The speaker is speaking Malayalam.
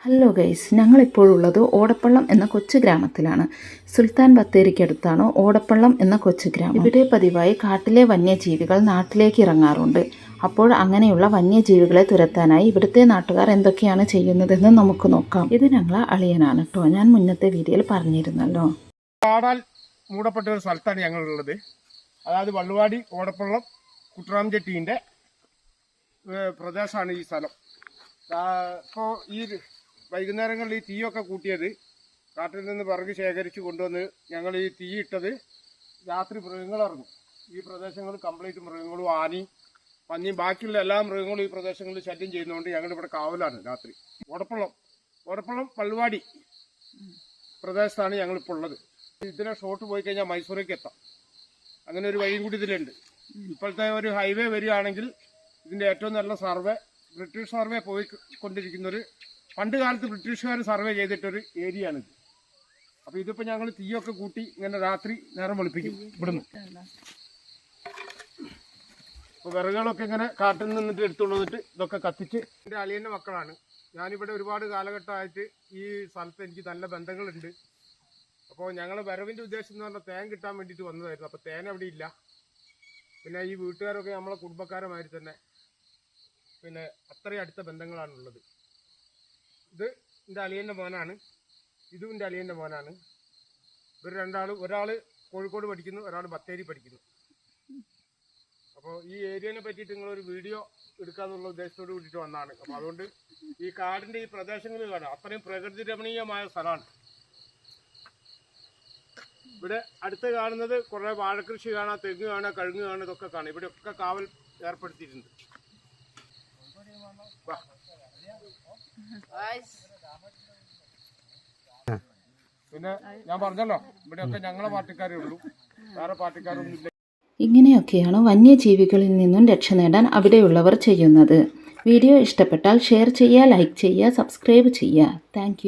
ഹലോ ഗൈസ്, ഞങ്ങളിപ്പോഴുള്ളത് ഓടപ്പള്ളം എന്ന കൊച്ചു ഗ്രാമത്തിലാണ്. സുൽത്താൻ ബത്തേരിക്കടുത്താണ് ഓടപ്പള്ളം എന്ന കൊച്ചു ഗ്രാമം. ഇവിടെ പതിവായി കാട്ടിലെ വന്യജീവികൾ നാട്ടിലേക്ക് ഇറങ്ങാറുണ്ട്. അപ്പോൾ അങ്ങനെയുള്ള വന്യജീവികളെ തുരത്താനായി ഇവിടുത്തെ നാട്ടുകാർ എന്തൊക്കെയാണ് ചെയ്യുന്നതെന്ന് നമുക്ക് നോക്കാം. ഇത് ഞങ്ങളെ അളിയനാണ് കേട്ടോ. ഞാൻ മുന്നത്തെ വീഡിയോയിൽ പറഞ്ഞിരുന്നല്ലോ. കാടാൽ മൂടപ്പെട്ട ഒരു സ്ഥലത്താണ് ഞങ്ങളുള്ളത്. അതായത് വള്ളുവാടി ഓടപ്പള്ളം കുട്ടറാംചെട്ടീൻ്റെ പ്രദേശമാണ് ഈ സ്ഥലം. ഇപ്പോൾ ഈ വൈകുന്നേരങ്ങളിൽ ഈ തീയൊക്കെ കൂട്ടിയത് കാട്ടിൽ നിന്ന് വിറക് ശേഖരിച്ച് കൊണ്ടുവന്ന് ഞങ്ങൾ ഈ തീ ഇട്ടത് രാത്രി മൃഗങ്ങളിറങ്ങും. ഈ പ്രദേശങ്ങൾ കംപ്ലീറ്റ് മൃഗങ്ങളും ആനയും പന്നിയും ബാക്കിയുള്ള എല്ലാ മൃഗങ്ങളും ഈ പ്രദേശങ്ങളിൽ ശല്യം ചെയ്യുന്നതുകൊണ്ട് ഞങ്ങളിവിടെ കാവലാണ് രാത്രി. ഓടപ്പള്ളം പള്ളുവാടി പ്രദേശത്താണ് ഞങ്ങളിപ്പോൾ ഉള്ളത്. ഇതിനെ ഷോട്ട് പോയി കഴിഞ്ഞാൽ മൈസൂരേക്ക് എത്താം. അങ്ങനെ ഒരു വഴിയും കൂടി ഇതിലുണ്ട്. ഇപ്പോഴത്തെ ഒരു ഹൈവേ വരികയാണെങ്കിൽ ഇതിൻ്റെ ഏറ്റവും നല്ല സർവേ ബ്രിട്ടീഷ് സർവേ പോയിക്കൊണ്ടിരിക്കുന്നൊരു പണ്ട് കാലത്ത് ബ്രിട്ടീഷുകാർ സർവേ ചെയ്തിട്ടൊരു ഏരിയയാണിത്. അപ്പോൾ ഇതിപ്പോൾ ഞങ്ങൾ തീയൊക്കെ കൂട്ടി ഇങ്ങനെ രാത്രി നേരം വെളുപ്പിക്കും ഇവിടുന്ന്. അപ്പോൾ വിറകുകളൊക്കെ ഇങ്ങനെ കാട്ടിൽ നിന്നിട്ട് എടുത്തുകൊണ്ട് വന്നിട്ട് ഇതൊക്കെ കത്തിച്ച് എൻ്റെ അളിയൻ്റെ മക്കളാണ്. ഞാനിവിടെ ഒരുപാട് കാലഘട്ടമായിട്ട് ഈ സ്ഥലത്ത് എനിക്ക് നല്ല ബന്ധങ്ങളുണ്ട്. അപ്പോൾ ഞങ്ങൾ വരവിൻ്റെ ഉദ്ദേശം എന്ന് പറഞ്ഞാൽ തേൻ കിട്ടാൻ വേണ്ടിയിട്ട് വന്നതായിരുന്നു. അപ്പോൾ തേൻ അവിടെ ഇല്ല. പിന്നെ ഈ വീട്ടുകാരൊക്കെ നമ്മളെ കുടുംബക്കാരമാതിരി തന്നെ പിന്നെ അത്രയും അടുത്ത ബന്ധങ്ങളാണുള്ളത്. ഇത് എൻ്റെ അളിയൻ്റെ മോനാണ്, ഇതും എൻ്റെ അളിയൻ്റെ മോനാണ്. ഇവർ രണ്ടാളും, ഒരാൾ കോഴിക്കോട് പഠിക്കുന്നു, ഒരാൾ ബത്തേരി പഠിക്കുന്നു. അപ്പോൾ ഈ ഏരിയനെ പറ്റിയിട്ട് നിങ്ങളൊരു വീഡിയോ എടുക്കാമെന്നുള്ള ഉദ്ദേശത്തോട് കൂടിയിട്ട് വന്നതാണ്. അപ്പോൾ അതുകൊണ്ട് ഈ കാടിൻ്റെ ഈ പ്രദേശങ്ങളിൽ കാണാം, അത്രയും പ്രകൃതി രമണീയമായ സ്ഥലമാണ്. ഇവിടെ അടുത്ത് കാണുന്നത് കുറേ വാഴക്കൃഷി കാണാം, തെങ്ങ് കാണാം, കഴുങ്ങ് കാണാം, ഇതൊക്കെ കാണാം. ഇവിടെയൊക്കെ കാവൽ ഏർപ്പെടുത്തിയിട്ടുണ്ട്. പിന്നെ ഞാൻ പറഞ്ഞല്ലോ, ഇവിടെയൊക്കെ ഞങ്ങളെ പാർട്ടിക്കാരേ ഉള്ളൂ, വേറെ പാർട്ടിക്കാരൊന്നും ഇല്ല. ഇങ്ങനെയൊക്കെയാണ് വന്യജീവികളിൽ നിന്നും രക്ഷ നേടാൻ അവിടെയുള്ളവർ ചെയ്യുന്നത്. വീഡിയോ ഇഷ്ടപ്പെട്ടാൽ ഷെയർ ചെയ്യുക, ലൈക്ക് ചെയ്യുക, സബ്സ്ക്രൈബ് ചെയ്യുക. താങ്ക്